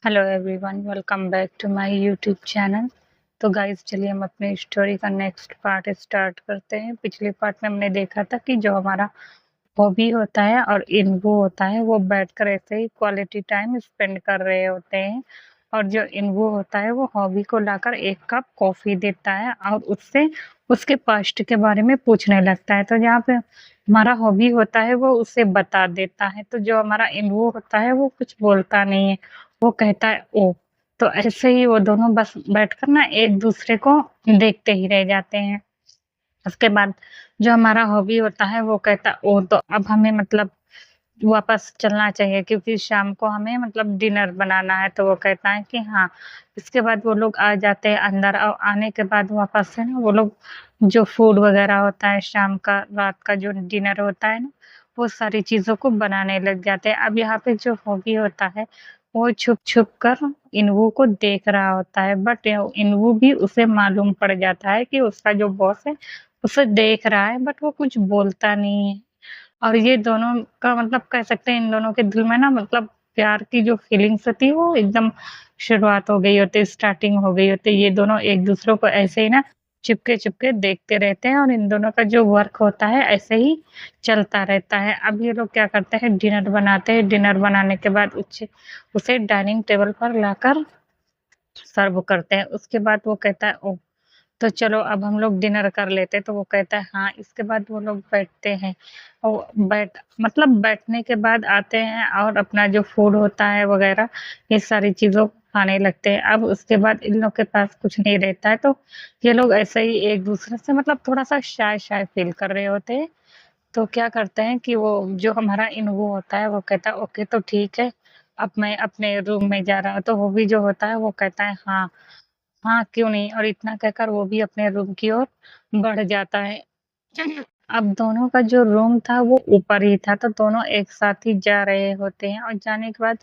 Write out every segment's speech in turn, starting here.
Hello everyone, welcome back to my YouTube channel. तो guys, चलिए हम अपने स्टोरी का नेक्स्ट पार्ट स्टार्ट करते हैं। पिछले पार्ट में हमने देखा था कि जो हमारा हॉबी होता है और इन्वू होता है वो बैठकर ऐसे ही क्वालिटी टाइम स्पेंड कर रहे होते हैं, और जो इन्वू होता है वो हॉबी को लाकर एक कप कॉफ़ी देता है और उससे उसके पास्ट के बारे में पूछने लगता है। तो जहाँ पे हमारा हॉबी होता है वो उसे बता देता है, तो जो हमारा इन्वू होता है वो कुछ बोलता नहीं है, वो कहता है ओ। तो ऐसे ही वो दोनों बस बैठकर ना एक दूसरे को देखते ही रह जाते हैं। उसके बाद जो हमारा हॉबी होता है वो कहता है ओ, तो अब हमें मतलब वापस चलना चाहिए क्योंकि शाम को हमें मतलब डिनर बनाना है। तो वो कहता है कि हाँ। इसके बाद वो लोग आ जाते हैं अंदर, और आने के बाद वापस से ना वो लोग जो फूड वगैरह होता है, शाम का रात का जो डिनर होता है ना, वो सारी चीज़ों को बनाने लग जाते हैं। अब यहाँ पे जो हॉबी होता है वो छुप छुप कर इन्वू को देख रहा होता है, बट इन्वू भी उसे मालूम पड़ जाता है कि उसका जो बॉस है उसे देख रहा है, बट वो कुछ बोलता नहीं है। और ये दोनों का मतलब कह सकते हैं इन दोनों के दिल में ना मतलब प्यार की जो फीलिंग्स होती है वो एकदम शुरुआत हो गई होती है, स्टार्टिंग हो गई होती है। ये दोनों एक दूसरे को ऐसे ही ना चिपके-चिपके देखते रहते हैं, और इन दोनों का जो वर्क होता है ऐसे ही चलता रहता है। अब ये लोग क्या करते हैं, डिनर बनाते हैं। डिनर बनाने के बाद उसे डाइनिंग टेबल पर लाकर सर्व करते हैं। उसके बाद वो कहता है ओह! तो चलो अब हम लोग डिनर कर लेते हैं। तो वो कहता है हाँ। इसके बाद वो लोग बैठते हैं, और बैठने के बाद आते हैं और अपना जो फूड होता है वगैरह ये सारी चीज़ों को खाने लगते हैं। अब उसके बाद इन लोग के पास कुछ नहीं रहता है, तो ये लोग ऐसे ही एक दूसरे से मतलब थोड़ा-सा शाय-शाय फ़ील कर रहे होते हैं। तो क्या करते हैं कि वो जो हमारा इन्वो होता है वो कहता है ओके, तो ठीक है, अब मैं अपने रूम में जा रहा हूँ। तो वो भी जो होता है वो कहता है हाँ। हाँ, क्यों नहीं, और इतना कहकर वो भी अपने रूम की ओर बढ़ जाता है। अब दोनों का जो रूम था वो ऊपर ही था, तो दोनों एक साथ ही जा रहे होते हैं, और जाने के बाद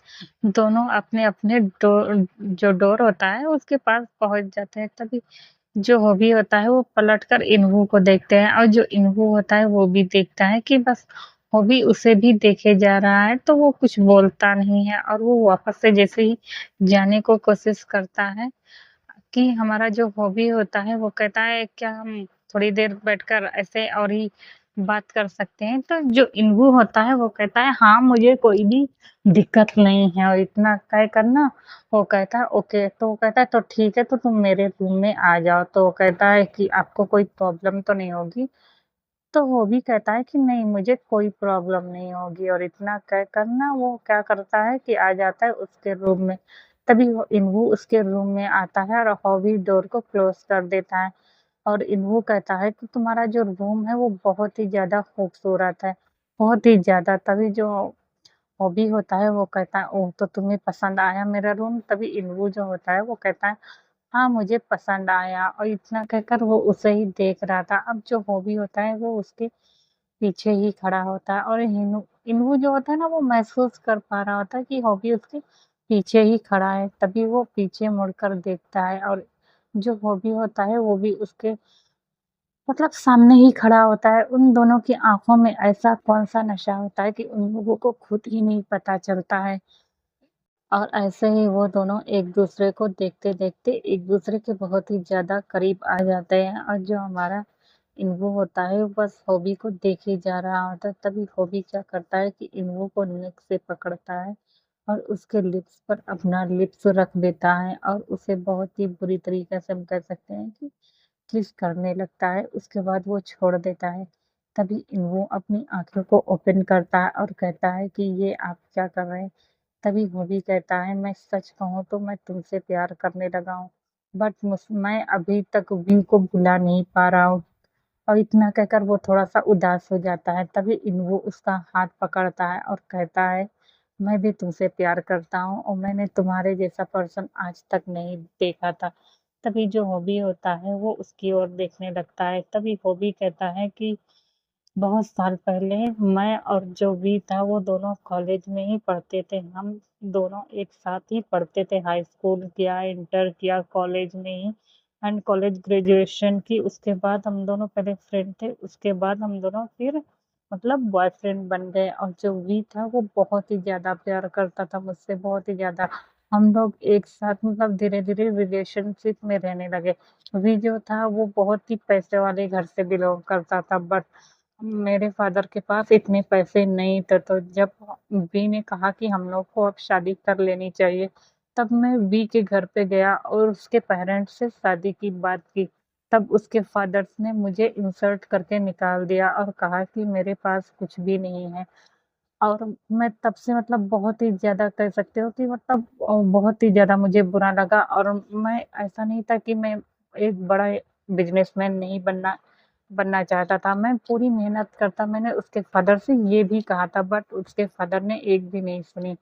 दोनों अपने-अपने जो डोर होता है उसके पास पहुँच जाते हैं। तभी जो हॉबी होता है वो पलटकर इन्वू को देखते हैं, और जो इन्वू होता है वो भी देखता है कि बस हॉबी उसे भी देखे जा रहा है, तो वो कुछ बोलता नहीं है, और वो वापस से जैसे ही जाने को कोशिश करता है कि हमारा जो हॉबी होता है वो कहता है क्या हम थोड़ी देर बैठकर ऐसे और ही बात कर सकते हैं। तो जो इन्वू होता है वो कहता है हाँ, मुझे कोई भी दिक्कत नहीं है, और इतना कह कर ना वो कहता है ओके। तो वो कहता है तो ठीक है, तो तुम मेरे रूम में आ जाओ। तो वो कहता है कि आपको कोई प्रॉब्लम तो नहीं होगी? तो वो भी कहता है कि नहीं, मुझे कोई प्रॉब्लम नहीं होगी, और इतना कह कर ना वो क्या करता है कि आ जाता है उसके रूम में। तभी वो इन्वू उसके रूम में आता है और हॉबी डोर को क्लोज़ कर देता है, और इन्वू कहता है कि तुम्हारा जो रूम है वो बहुत ही ज़्यादा खूबसूरत है, बहुत ही ज़्यादा। तभी जो हॉबी होता है वो कहता है ओह! तो तुम्हें पसंद आया मेरा रूम? तभी इन्वू जो होता है वो कहता है हाँ, मुझे पसंद आया, और इतना कहकर वो उसे ही देख रहा था। अब जो हॉबी होता है वो उसके पीछे ही खड़ा होता है, और इन्वू जो होता है ना वो महसूस कर पा रहा होता है कि हॉबी उसके पीछे ही खड़ा है। तभी वो पीछे मुड़कर देखता है, और जो हॉबी होता है वो भी उसके मतलब सामने ही खड़ा होता है। उन दोनों की आँखों में ऐसा कौन-सा नशा होता है कि उन लोगों को खुद ही नहीं पता चलता है। और ऐसे ही वो दोनों एक-दूसरे को देखते-देखते एक-दूसरे के बहुत ही ज़्यादा करीब आ जाते हैं, और जो हमारा इन्वो होता है, वो बस हॉबी को देखे जा रहा होता है। तभी हॉबी क्या करता है कि इन्वो को नेक से पकड़ता है, और उसके लिप्स पर अपना लिप्स रख देता है, और उसे बहुत ही बुरी तरीके से हम कह सकते हैं कि किस करने लगता है। उसके बाद वो छोड़ देता है। तभी वो अपनी आँखों को ओपन करता है और कहता है कि ये आप क्या कर रहे हैं? तभी वो भी कहता है मैं सच कहूँ तो मैं तुमसे प्यार करने लगा हूँ, बट मैं अभी तक भी को भुला नहीं पा रहा हूँ। और इतना कहकर वो थोड़ा-सा उदास हो जाता है। तभी वो उसका हाथ पकड़ता है और कहता है मैं भी तुमसे प्यार करता हूँ, और मैंने तुम्हारे जैसा पर्सन आज तक नहीं देखा था। तभी जो हॉबी होता है वो उसकी ओर देखने लगता है। तभी हॉबी कहता है कि बहुत साल पहले मैं और जो भी था वो दोनों कॉलेज में ही पढ़ते थे। हम दोनों एक साथ ही पढ़ते थे, हाई स्कूल किया, इंटर किया कॉलेज में ही, एंड कॉलेज ग्रेजुएशन की। उसके बाद हम दोनों पहले फ्रेंड थे, उसके बाद हम दोनों फिर मतलब बॉयफ्रेंड बन गए, और जो भी था वो बहुत ही ज़्यादा प्यार करता था मुझसे, बहुत ही ज़्यादा। हम लोग एक साथ मतलब धीरे-धीरे रिलेशनशिप में रहने लगे। वी जो था वो बहुत ही पैसे वाले घर से बिलॉन्ग करता था, बट मेरे फादर के पास इतने पैसे नहीं थे, तो जब वी ने कहा कि हम लोग को अब शादी कर लेनी चाहिए, तब मैं वी के घर पे गया और उसके पेरेंट्स से शादी की बात की। तब उसके फादर्स ने मुझे इंसल्ट करके निकाल दिया और कहा कि मेरे पास कुछ भी नहीं है। और मैं तब से मतलब बहुत ही ज़्यादा कह सकते हो कि मतलब बहुत ही ज़्यादा मुझे बुरा लगा, और मैं ऐसा नहीं था कि मैं एक बड़ा बिज़नेसमैन नहीं बनना बनना चाहता था। मैं पूरी मेहनत करता, मैंने उसके फादर से ये भी कहा था, बट उसके फादर ने एक भी नहीं सुनी।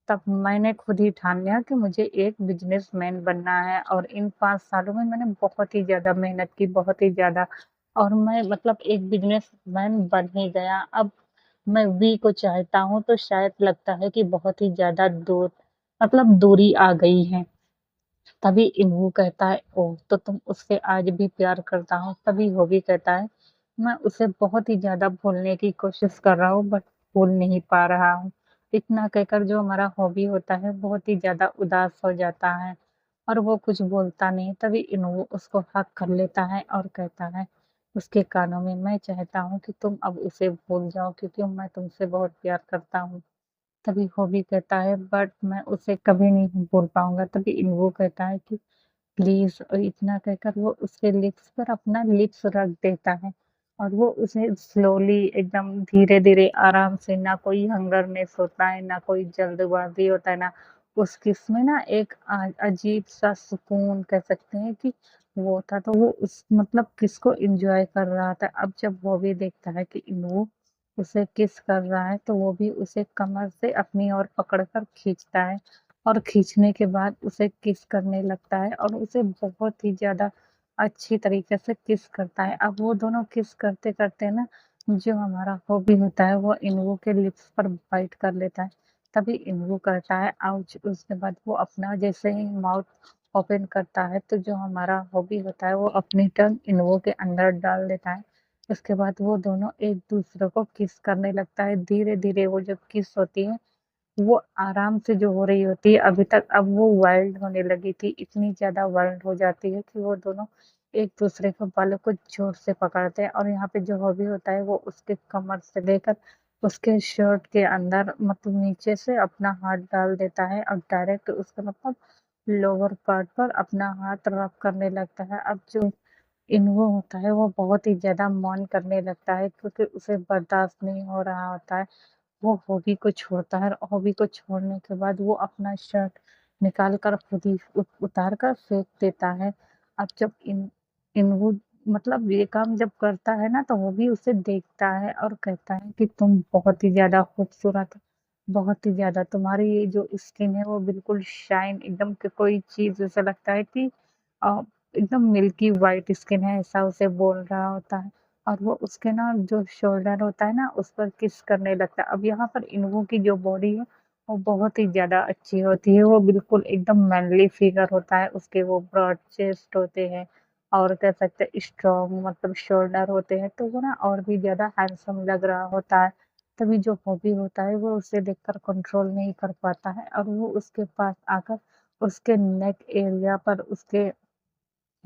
तब मैंने खुद ही ठान लिया कि मुझे एक बिज़नेसमैन बनना है, और इन 5 सालों में मैंने बहुत ही ज़्यादा मेहनत की, बहुत ही ज़्यादा, और मैं मतलब एक बिज़नेसमैन बन ही गया। अब मैं वी को चाहता हूँ तो शायद लगता है कि बहुत ही ज़्यादा दूर मतलब दूरी आ गई है। तभी इन्हू कहता है, ओह! तो तुम उससे आज भी प्यार करता हो? तभी वो भी कहता है, मैं उसे बहुत ही ज़्यादा भूलने की कोशिश कर रहा हूँ, बट भूल नहीं पा रहा हूँ। इतना कहकर जो हमारा हॉबी होता है बहुत ही ज़्यादा उदास हो जाता है, और वो कुछ बोलता नहीं। तभी इन्हू उसको हग कर लेता है और कहता है उसके कानों में, मैं चाहता हूँ कि तुम अब उसे भूल जाओ, क्योंकि मैं तुमसे बहुत प्यार करता हूँ। तभी वो भी कहता है, बट मैं उसे कभी नहीं भूल पाऊँगा। तभी इन्वो कहता है कि प्लीज़, और इतना कहकर वो उसके लिप्स पर अपना लिप्स रख देता है, और वो उसे स्लोली एकदम धीरे-धीरे आराम से, ना कोई हंगरनेस होता है, ना कोई जल्दबाज़ी होता है, ना उस किस में ना एक अजीब-सा सुकून कह सकते हैं कि वो था। तो वो उस मतलब किस को एन्जॉय कर रहा था। अब जब वो भी देखता है कि इन्वो उसे किस कर रहा है, तो वो भी उसे कमर से अपनी ओर पकड़कर खींचता है, और खींचने के बाद उसे किस करने लगता है, और उसे बहुत ही ज़्यादा अच्छी तरीके से किस करता है। अब वो दोनों किस करते-करते ना, जो हमारा हॉबी होता है वो इन्वो के लिप्स पर बाइट कर लेता है। तभी इन्वो कहता है आउच! उसके बाद वो अपना जैसे ही माउथ ओपन करता है, तो जो हमारा हॉबी होता है वो अपनी टंग इन्वो के अंदर डाल देता है। उसके बाद वो दोनों एक-दूसरे को किस करने लगता है। धीरे-धीरे वो जब किस होती है, वो आराम से जो हो रही होती है अभी तक, अब वो वाइल्ड होने लगी थी, इतनी ज़्यादा वाइल्ड हो जाती है कि वो दोनों एक-दूसरे के बालों को ज़ोर से पकड़ते हैं, और यहाँ पे जो हॉबी होता है वो उसके कमर से लेकर उसके शर्ट के अंदर मतलब नीचे से अपना हाथ डाल देता है, और डायरेक्ट उसका मतलब लोअर पार्ट पर अपना हाथ रब करने लगता है। अब जो इन्वो होता है वो बहुत ही ज़्यादा मौन करने लगता है, क्योंकि उसे बर्दाश्त नहीं हो रहा होता है। वो हॉबी को छोड़ता है, और हॉबी को छोड़ने के बाद वो अपना शर्ट निकाल कर खुद ही उतार कर फेंक देता है। अब जब इन्वो मतलब ये काम जब करता है ना, तो वो भी उसे देखता है और कहता है कि तुम बहुत ही ज़्यादा खूबसूरत हो, बहुत ही ज़्यादा, तुम्हारी ये जो स्किन है वो बिल्कुल शाइन एकदम कि कोई चीज़ ऐसा लगता है कि अ, एकदम मिल्की व्हाइट स्किन है, ऐसा उसे बोल रहा होता है। और वो उसके ना जो शोल्डर होता है ना, उस पर किस करने लगता है। अब यहाँ पर इन्वो की जो बॉडी है, वो बहुत ही ज़्यादा अच्छी होती है, वो बिल्कुल एकदम मैनली फिगर होता है, उसके वो ब्रॉड चेस्ट होते हैं, और कह सकते हैं स्ट्रॉन्ग मतलब शोल्डर होते हैं, तो वो ना और भी ज़्यादा हैंडसम लग रहा होता है। तभी जो हॉबी होता है वो उसे देखकर कंट्रोल नहीं कर पाता है, और वो उसके पास आकर उसके नेक एरिया पर, उसके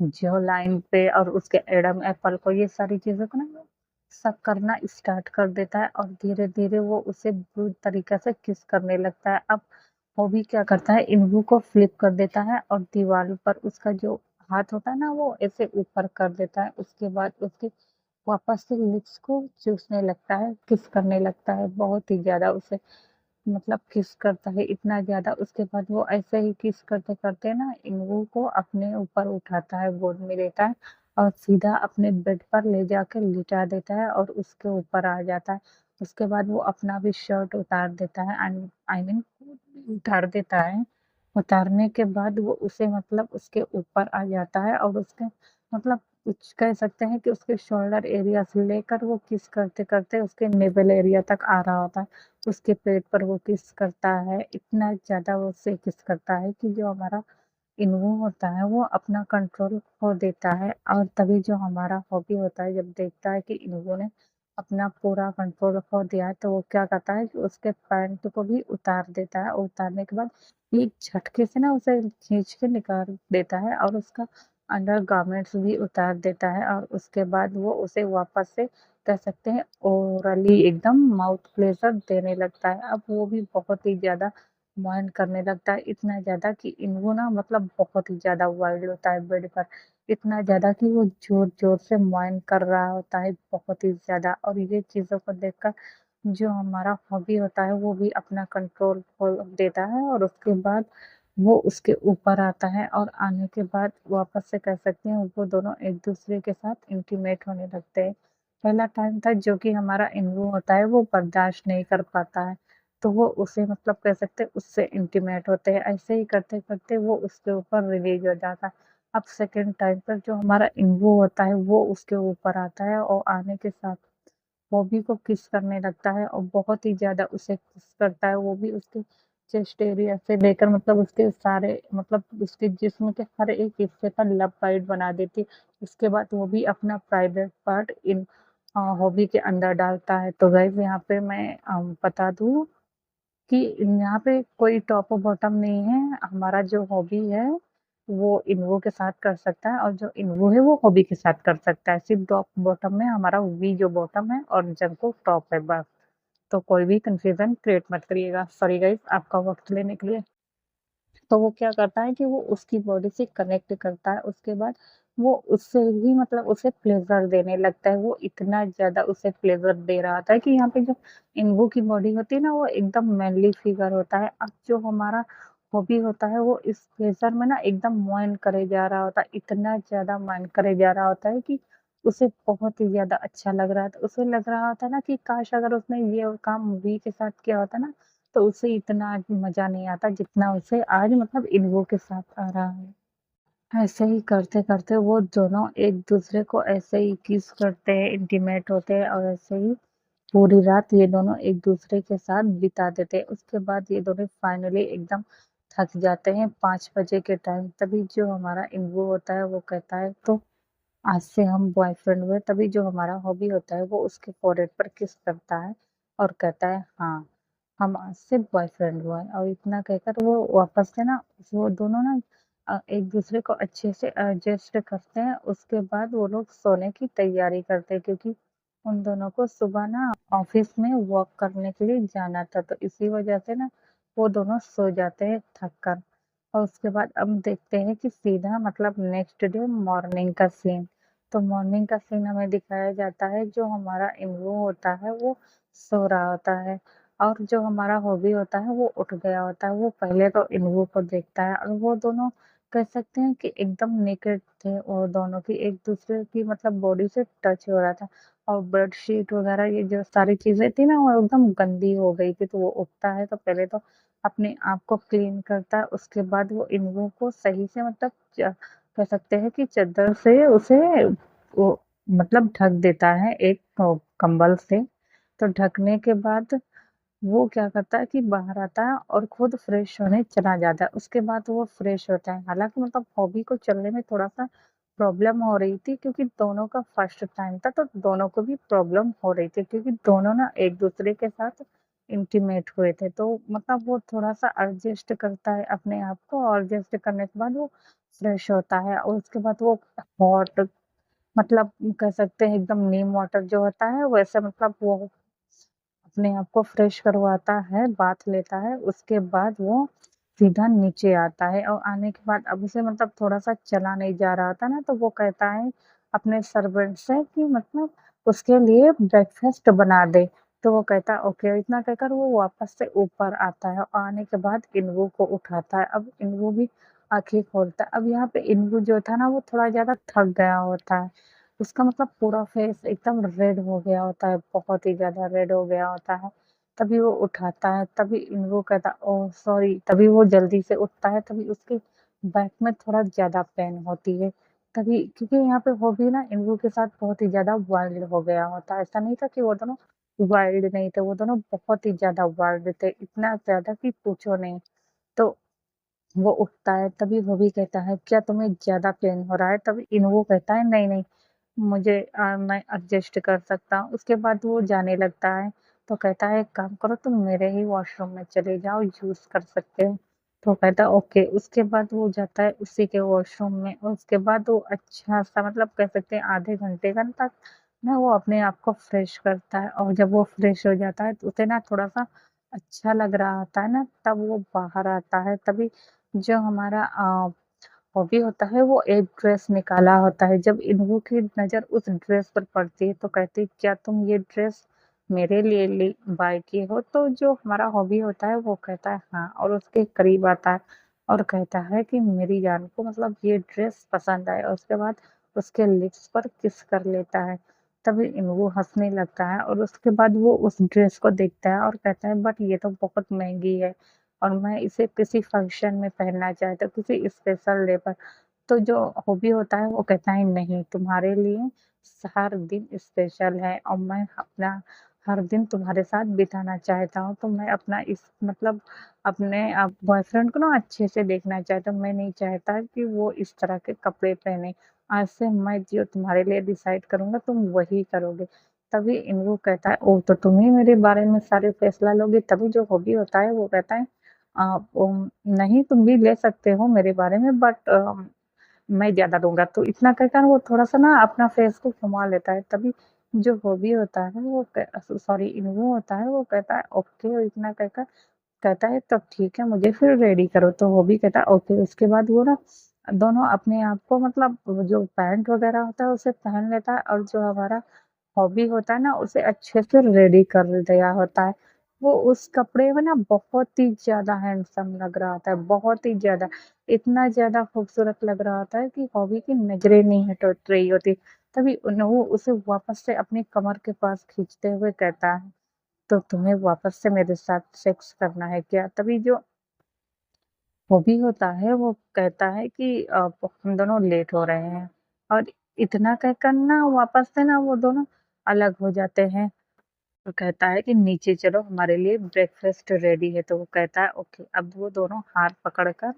जॉ लाइन पे, और उसके एडम एप्पल को, ये सारी चीज़ों को ना वो शक करना स्टार्ट कर देता है, और धीरे-धीरे वो उसे बुरी तरीके से किस करने लगता है। अब वो भी क्या करता है, इन्वू को फ्लिप कर देता है, और दीवार पर उसका जो हाथ होता है ना वो ऐसे ऊपर कर देता है। उसके बाद उसके वापस से लिप्स को चूसने लगता है, किस करने लगता है, बहुत ही ज़्यादा उसे मतलब किस करता है इतना ज़्यादा। उसके बाद वो ऐसे ही किस करते-करते ना इन्वू को अपने ऊपर उठाता है, गोद में लेता है, और सीधा अपने बेड पर ले जाकर लिटा देता है, और उसके ऊपर आ जाता है। उसके बाद वो अपना भी शर्ट उतार देता है, आई मीन उतार देता है। उतारने के बाद वो उसे मतलब उसके ऊपर आ जाता है, और उसके मतलब कुछ कह सकते हैं कि उसके शोल्डर एरिया से लेकर वो किस करते-करते उसके नेवल एरिया तक आ रहा होता है। उसके पेट पर वो किस करता है, इतना ज़्यादा वो उससे किस करता है कि जो हमारा इन्वो होता है वो अपना कंट्रोल खो देता है, और तभी जो हमारा हॉबी होता है जब देखता है कि इन्वो ने अपना पूरा कंट्रोल खो दिया है, तो वो क्या करता है कि उसके पैंट को भी उतार देता है और उतारने के बाद एक झटके से ना उसे खींच के निकाल देता है और उसका अंडर गारमेंट्स भी उतार देता है और उसके बाद वो उसे वापस से कह सकते हैं ओरली एकदम माउथ प्लेजर देने लगता है। अब वो भी बहुत ही ज़्यादा माइंड करने लगता है, इतना ज़्यादा कि इनको ना मतलब बहुत ही ज़्यादा वाइल्ड होता है बेड पर, इतना ज़्यादा कि वो ज़ोर-ज़ोर से माइंड कर रहा होता है बहुत ही ज़्यादा। और ये चीज़ों को देखकर जो हमारा हॉबी होता है वो भी अपना कंट्रोल खो देता है और उसके बाद वो उसके ऊपर आता है और आने के बाद वापस से कह सकते हैं वो दोनों एक-दूसरे के साथ इंटीमेट होने लगते हैं। पहला टाइम था जो कि हमारा इन्वो होता है वो बर्दाश्त नहीं कर पाता है, तो वो उसे मतलब कह सकते हैं उससे इंटीमेट होते हैं। ऐसे ही करते-करते वो उसके ऊपर रिलीज़ हो जाता है। अब सेकंड टाइम पर जो हमारा इन्वो होता है वो उसके ऊपर आता है और आने के साथ बॉबी को किस करने लगता है और बहुत ही ज़्यादा उसे किस करता है, वो भी उसके चेस्ट एरिया से लेकर मतलब उसके सारे मतलब उसके जिस्म के हर एक हिस्से पर लव बाइट बना देती है। उसके बाद वो भी अपना प्राइवेट पार्ट इन हॉबी के अंदर डालता है। तो गाइज़ यहाँ पे मैं बता दूँ कि यहाँ पे कोई टॉप और बॉटम नहीं है, हमारा जो हॉबी है, वो इन्वो के साथ कर सकता है और जो इन्वो है, वो हॉबी के साथ कर सकता है। सिर्फ़ टॉप बॉटम में हमारा वी जो बॉटम है और जंको टॉप है बस। तो कोई भी कन्फ्यूज़न क्रिएट मत करिएगा। सॉरी गाइज़ आपका वक़्त लेने के लिए। तो वो क्या करता है कि वो उसकी बॉडी से कनेक्ट करता है, उसके बाद वो उससे भी मतलब उसे प्लेज़र देने लगता है, वो इतना ज़्यादा उसे प्लेज़र दे रहा होता है कि यहाँ पे जो इन्वो की बॉडी होती है ना, वो एकदम मैनली फिगर होता है। अब जो हमारा हॉबी होता है, वो इस प्लेज़र में ना एकदम माइंड करे जा रहा होता है, इतना ज़्यादा माइंड करे जा रहा होता है कि उसे बहुत ही ज़्यादा अच्छा लग रहा था। उसे लग रहा था ना कि काश अगर उसने ये काम वी के साथ किया होता ना, तो उसे इतना मज़ा नहीं आता जितना उसे आज मतलब इन्वो के साथ आ रहा है। ऐसे ही करते-करते वो दोनों एक-दूसरे को ऐसे ही किस करते हैं, इंटीमेट होते हैं और ऐसे ही पूरी रात ये दोनों एक-दूसरे के साथ बिता देते हैं। उसके बाद ये दोनों फाइनली एकदम थक जाते हैं 5 बजे के टाइम, तभी जो हमारा इन्वो होता है वो कहता है तो आज से हम बॉयफ्रेंड हुए। तभी जो हमारा हॉबी होता है वो उसके फोrehead पर किस करता है और कहता है हाँ, हम आज से बॉयफ्रेंड हुए और इतना कहकर वो वापस से ना वो दोनों ना एक-दूसरे को अच्छे से एडजस्ट करते हैं। उसके बाद वो लोग सोने की तैयारी करते हैं क्योंकि उन दोनों को सुबह ना ऑफ़िस में वॉक करने के लिए जाना था, तो इसी वज़ह से ना वो दोनों सो जाते हैं थक कर। और उसके बाद अब देखते हैं कि सीधा मतलब नेक्स्ट डे मॉर्निंग का सीन। तो मॉर्निंग का सीन हमें दिखाया जाता है जो हमारा इन्वो होता है वो सो रहा होता है और जो हमारा हॉबी होता है वो उठ गया होता है। वो पहले तो इन्वो को देखता है और वो दोनों कह सकते हैं कि एकदम नेकेड थे और दोनों की एक-दूसरे की मतलब बॉडी से टच हो रहा था और बेडशीट वगैरह ये जो सारी चीज़ें थी ना वो एकदम गंदी हो गई थी। तो वो उठता है तो पहले तो अपने आप को क्लीन करता है, उसके बाद वो इन्वो को सही से मतलब कह सकते हैं कि चद्दर से उसे वो मतलब ढक देता है एक कंबल से। तो ढकने के बाद वो क्या करता है कि बाहर आता है और खुद फ्रेश होने चला जाता है। उसके बाद वो फ्रेश होता है। हालाँकि मतलब हॉबी को चलने में थोड़ा-सा प्रॉब्लम हो रही थी क्योंकि दोनों का फर्स्ट टाइम था, तो दोनों को भी प्रॉब्लम हो रही थी क्योंकि दोनों ना एक-दूसरे के साथ इंटीमेट हुए थे। तो मतलब वो थोड़ा-सा एडजस्ट करता है अपने आप को और एडजस्ट करने के बाद वो फ्रेश होता है और उसके बाद वो हॉट मतलब कह सकते हैं एकदम नीम वाटर जो होता है वैसे मतलब वो अपने आप को फ्रेश करवाता है, बाथ लेता है, उसके बाद वो सीधा नीचे आता है और आने के बाद अब उसे मतलब थोड़ा-सा चला नहीं जा रहा था ना, तो वो कहता है अपने सर्वेंट से कि मतलब उसके लिए ब्रेकफ़ास्ट बना दे। तो वो कहता है ओके, इतना कहकर वो वापस से ऊपर आता है और आने के बाद इन्वो को उठाता है। अब इन्वो भी आँखें खोलता है। अब यहाँ पे इन्वो जो था ना, वो थोड़ा ज़्यादा थक गया होता है। उसका मतलब पूरा फेस एकदम रेड हो गया होता है, बहुत ही ज़्यादा रेड हो गया होता है। तभी वो उठाता है, तभी इन्वो कहता है ओह सॉरी! तभी वो जल्दी से उठता है, तभी उसके बैक में थोड़ा ज़्यादा पेन होती है। तभी क्योंकि यहाँ पे वो भी ना इन्वो के साथ बहुत ही ज़्यादा वाइल्ड हो गया होता है। ऐसा नहीं था कि वो दोनों वाइल्ड नहीं थे, वो दोनों बहुत ही ज़्यादा वाइल्ड थे, इतना ज़्यादा कि पूछो नहीं। तो वो उठता है, तभी वो भी कहता है क्या तुम्हें ज़्यादा पेन हो रहा है? तभी इन्वो कहता है नहीं, नहीं मुझे मैं एडजस्ट कर सकता हूँ। उसके बाद वो जाने लगता है, तो कहता है एक काम करो तुम मेरे ही वॉशरूम में चले जाओ, यूज़ कर सकते हो। तो कहता है ओके, उसके बाद वो जाता है उसी के वॉशरूम में और उसके बाद वो अच्छा-सा मतलब कह सकते हैं आधे घंटे तक ना वो अपने आप को फ्रेश करता है और जब वो फ्रेश हो जाता है तो उसे ना थोड़ा-सा अच्छा लग रहा होता है ना, तब वो बाहर आता है। तभी जो हमारा हॉबी होता है वो एक ड्रेस निकाला होता है। जब इन्हों की नज़र उस ड्रेस पर पड़ती है तो कहती है क्या तुम ये ड्रेस मेरे लिए बाय किए हो? तो जो हमारा हॉबी होता है वो कहता है हाँ और उसके करीब आता है और कहता है कि मेरी जान को मतलब ये ड्रेस पसंद आए और उसके बाद उसके लिप्स पर किस कर लेता है। तभी इन्वो हँसने लगता है और उसके बाद वो उस ड्रेस को देखता है और कहता है बट ये तो बहुत महँगी है। और मैं इसे किसी फंक्शन में पहनना चाहता हूँ, किसी स्पेशल डे पर। तो जो हॉबी होता है वो कहता है नहीं तुम्हारे लिए हर दिन स्पेशल है और मैं अपना हर दिन तुम्हारे साथ बिताना चाहता हूँ। तो मैं अपना इस मतलब अपने बॉयफ्रेंड को ना अच्छे से देखना चाहता हूँ। मैं नहीं चाहता कि वो इस तरह के कपड़े पहने। आज से मैं जो तुम्हारे लिए डिसाइड करूँगा तुम वही करोगे। तभी इन्वो कहता है ओह! तो तुम ही मेरे बारे में सारे फैसला लोगे। तभी जो हॉबी होता है वो कहता है नहीं तुम भी ले सकते हो मेरे बारे में बट मैं ज़्यादा दूँगा। तो इतना कहकर वो थोड़ा-सा ना अपना फेस को घुमा लेता है। तभी जो हॉबी होता है वो सॉरी इन्वो होता है वो कहता है ओके इतना कहकर कहता है तब ठीक है मुझे फिर रेडी करो। तो हॉबी कहता है ओके उसके बाद वो ना दोनों अपने आप को मतलब वो जो पैंट वग़ैरह होता है उसे पहन लेता है और जो हमारा हॉबी होता है ना उसे अच्छे से रेडी कर दिया होता है। वो उस कपड़े में ना बहुत ही ज़्यादा हैंडसम लग रहा होता है, बहुत ही ज़्यादा। इतना ज़्यादा खूबसूरत लग रहा होता है कि हॉबी की नज़रें नहीं हट रही होती। तभी वो उसे वापस से अपनी कमर के पास खींचते हुए कहता है, "तो तुम्हें वापस से मेरे साथ सेक्स करना है क्या?" तभी जो हॉबी होता है वो कहता है कि हम दोनों लेट हो रहे हैं और इतना कहकर ना वापस से ना वो दोनों अलग हो जाते हैं। तो कहता है कि नीचे चलो हमारे लिए ब्रेकफ़ास्ट रेडी है, तो वो कहता है ओके। अब वो दोनों हाथ पकड़ कर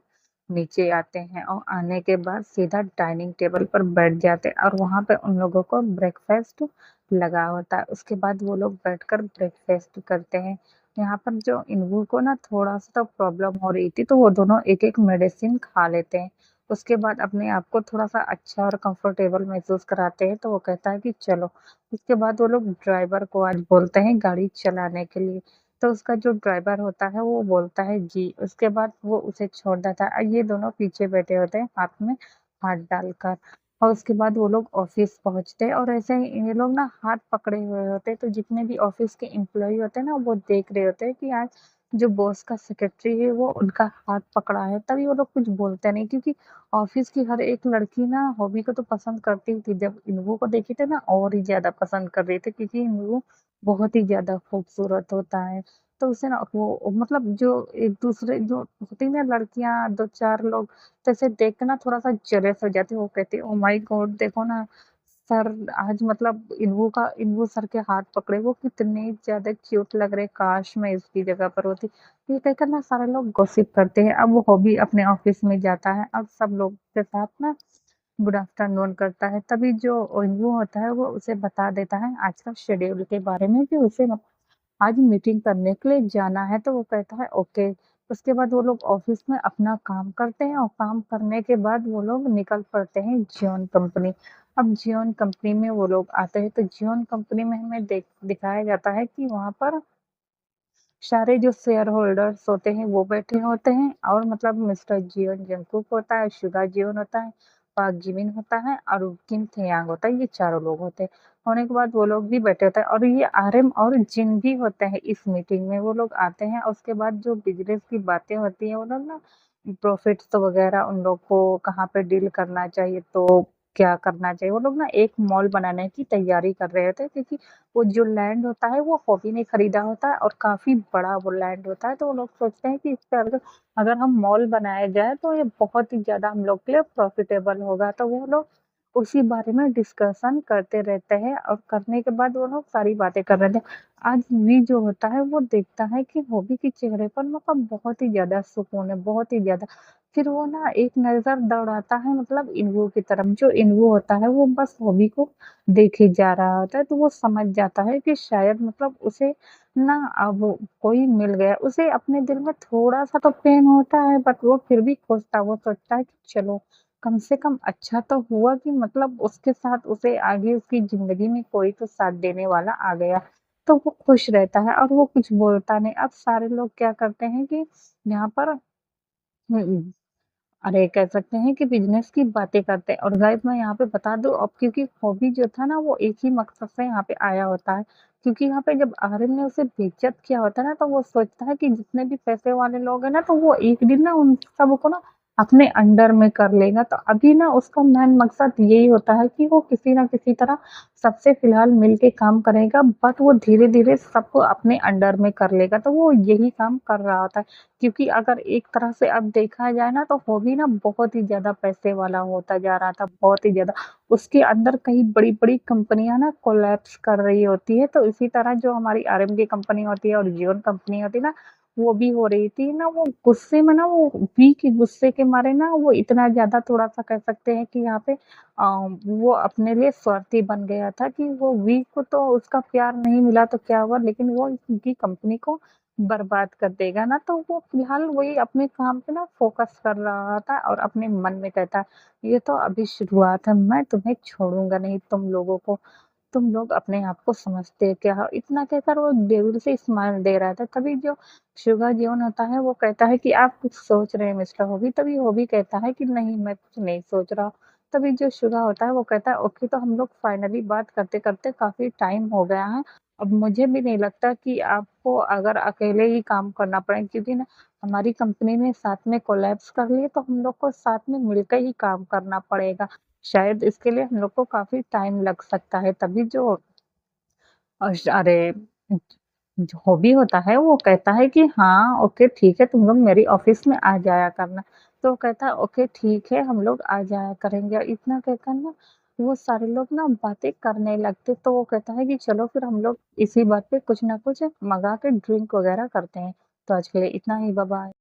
नीचे आते हैं और आने के बाद सीधा डाइनिंग टेबल पर बैठ जाते हैं और वहाँ पे उन लोगों को ब्रेकफ़ास्ट लगा होता है। उसके बाद वो लोग बैठकर ब्रेकफ़ास्ट करते हैं। यहाँ पर जो इन्वो को ना थोड़ा-सा तो प्रॉब्लम हो रही थी, तो वो दोनों एक-एक मेडिसिन खा लेते हैं। उसके बाद अपने आप को थोड़ा-सा अच्छा और कंफर्टेबल महसूस कराते हैं, तो वो कहता है कि चलो उसके बाद वो लोग ड्राइवर को आज बोलते हैं गाड़ी चलाने के लिए, तो उसका जो ड्राइवर होता है वो बोलता है जी, उसके बाद वो उसे छोड़ देता है। ये दोनों पीछे बैठे होते हैं हाथ में हाथ डालकर और उसके बाद वो लोग ऑफ़िस पहुँचते हैं और ऐसे ही ये लोग ना हाथ पकड़े हुए होते हैं, तो जितने भी ऑफ़िस के एम्प्लॉयी होते हैं ना वो देख रहे होते हैं कि आज जो बॉस का सेक्रेटरी है वो उनका हाथ पकड़ा है, तभी वो लोग कुछ बोलते नहीं क्योंकि ऑफ़िस की हर एक लड़की ना हॉबी को तो पसंद करती ही थी, जब इन्वो को देखी थी ना और ही ज़्यादा पसंद कर रही थी क्योंकि इन्वो बहुत ही ज़्यादा खूबसूरत होता है। तो उसे ना वो मतलब जो एक-दूसरे जो होती है ना लड़कियाँ 2-4 लोग तो इसे देख के ना थोड़ा-सा जेलस हो जाती है, वो कहती है ओह माय गॉड! देखो ना सर आज मतलब इन्वो सर के हाथ पकड़े, वो कितने ज़्यादा क्यूट लग रहे, काश मैं इसकी जगह पर होती। ये कहकर ना सारे लोग गॉसिप करते हैं। अब वो हॉबी अपने ऑफ़िस में जाता है, अब सब लोग के साथ ना गुड आफ्टरनून करता है, तभी जो वो होता है वो उसे बता देता है आज का शेड्यूल के बारे में कि उसे आज मीटिंग करने के लिए जाना है, तो वो कहता है ओके। उसके बाद वो लोग ऑफ़िस में अपना काम करते हैं और काम करने के बाद वो लोग निकल पड़ते हैं जियोन कंपनी। अब जियोन कंपनी में वो लोग आते हैं, तो जियोन कंपनी में हमें दिखाया जाता है कि वहाँ पर सारे जो शेयर होल्डर्स होते हैं वो बैठे होते हैं और मतलब मिस्टर जियोन जंगकुक होता है, सुगा जियोन होता है, पार्क जिमिन होता है और किम थेयांग होता है, ये चारों लोग होते हैं। होने के बाद वो लोग भी बैठे होते हैं और ये आरएम और जिन भी होते हैं इस मीटिंग में, वो लोग आते हैं और उसके बाद जो बिज़नेस की बातें होती हैं, वो लोग ना प्रॉफ़िट्स वग़ैरह उन लोग को कहाँ पे डील करना चाहिए, तो क्या करना चाहिए, वो लोग ना एक मॉल बनाने की तैयारी कर रहे होते हैं क्योंकि वो जो लैंड होता है वो हॉबी ने खरीदा होता है और काफ़ी बड़ा वो लैंड होता है, तो वो लोग सोचते हैं कि इस पे अगर अगर हम मॉल बनाया जाए तो ये बहुत ही ज़्यादा हम लोग के लिए प्रॉफ़िटेबल होगा। तो वो लोग उसी बारे में डिस्कशन करते रहते हैं और करने के बाद वो लोग सारी बातें कर रहे थे। आज भी जो होता है वो देखता है कि हॉबी के चेहरे पर मतलब बहुत ही ज़्यादा सुकून है, बहुत ही ज़्यादा। फिर वो ना एक नज़र दौड़ाता है मतलब इन्वू की तरफ, जो इन्वू होता है वो बस हॉबी को देखे जा रहा होता है, तो वो समझ जाता है कि शायद मतलब उसे ना अब कोई मिल गया। उसे अपने दिल में थोड़ा-सा तो पेन होता है बट वो फिर भी खुश था, वो सोचता है कि चलो कम से कम अच्छा तो हुआ कि मतलब उसके साथ उसे आगे उसकी ज़िंदगी में कोई तो साथ देने वाला आ गया। तो वो खुश रहता है और वो कुछ बोलता नहीं। अब सारे लोग क्या करते हैं कि यहाँ पर हुँ, अरे कह सकते हैं कि बिज़नेस की बातें करते हैं और गाइस मैं यहाँ पे बता दूँ अब क्योंकि हॉबी जो था ना वो एक ही मकसद से यहाँ पे आया होता है। क्योंकि यहाँ पे जब आर्यन ने उसे बेइज़्ज़त किया होता है ना तो वो सोचता है कि जितने भी पैसे वाले लोग हैं ना तो वो एक दिन ना उन सबको ना अपने अंडर में कर लेगा। तो अभी ना उसका मेन मकसद यही होता है कि वो किसी न किसी तरह सबसे फ़िलहाल मिल के काम करेगा बट वो धीरे-धीरे सबको अपने अंडर में कर लेगा। तो वो यही काम कर रहा होता है। क्योंकि अगर एक तरह से अब देखा जाए ना तो हॉबी ना बहुत ही ज़्यादा पैसे वाला होता जा रहा था, बहुत ही ज़्यादा। उसके अंदर कई बड़ी-बड़ी कंपनियाँ ना कोलैप्स कर रही होती है, तो इसी तरह जो हमारी आरएमडी कंपनी होती है और जियोन कंपनी होती है ना, वो भी हो रही थी ना वो गुस्से में ना वो वी के गुस्से के मारे ना वो इतना ज़्यादा थोड़ा-सा कह सकते हैं कि यहाँ पे वो अपने लिए स्वार्थी बन गया था कि वो वी को तो उसका प्यार नहीं मिला तो क्या हुआ लेकिन वो उनकी कंपनी को बर्बाद कर देगा ना, तो वो फ़िलहाल वही अपने काम पे ना फ़ोकस कर रहा था और अपने मन में कहता, "ये तो अभी शुरुआत है, मैं तुम्हें छोड़ूँगा नहीं तुम लोगों को, तुम लोग अपने आप को समझते क्या हो?" इतना कहकर वो दिल से स्माइल दे रहा था, तभी जो शुगा जियोन होता है, वो कहता है कि, "आप कुछ सोच रहे हैं मिस्टर होबी?" तभी होबी कहता है कि, "नहीं, मैं कुछ नहीं सोच रहा।" तभी जो शुगा होता है, वो कहता है, "ओके, तो हम लोग फाइनली बात करते-करते काफ़ी टाइम हो गया है, अब मुझे भी नहीं लगता कि आपको अगर अकेले ही काम करना पड़े क्योंकि ना हमारी कंपनी ने साथ में कोलैप्स कर ली है तो हम लोग को साथ में मिलकर ही काम करना पड़ेगा। शायद इसके लिए हम लोग को काफ़ी टाइम लग सकता है। तभी जो अरे जो हॉबी होता है वो कहता है कि हाँ, ओके ठीक है तुम लोग मेरी ऑफ़िस में आ जाया करना। तो वो कहता है ओके ठीक है हम लोग आ जाया करेंगे और इतना कहकर ना वो सारे लोग ना बातें करने लगते तो वो कहता है कि चलो फिर हम लोग इसी बात पे कुछ ना कुछ मँगा के ड्रिंक वग़ैरह करते हैं। तो आज के लिए इतना ही, बाय बाय।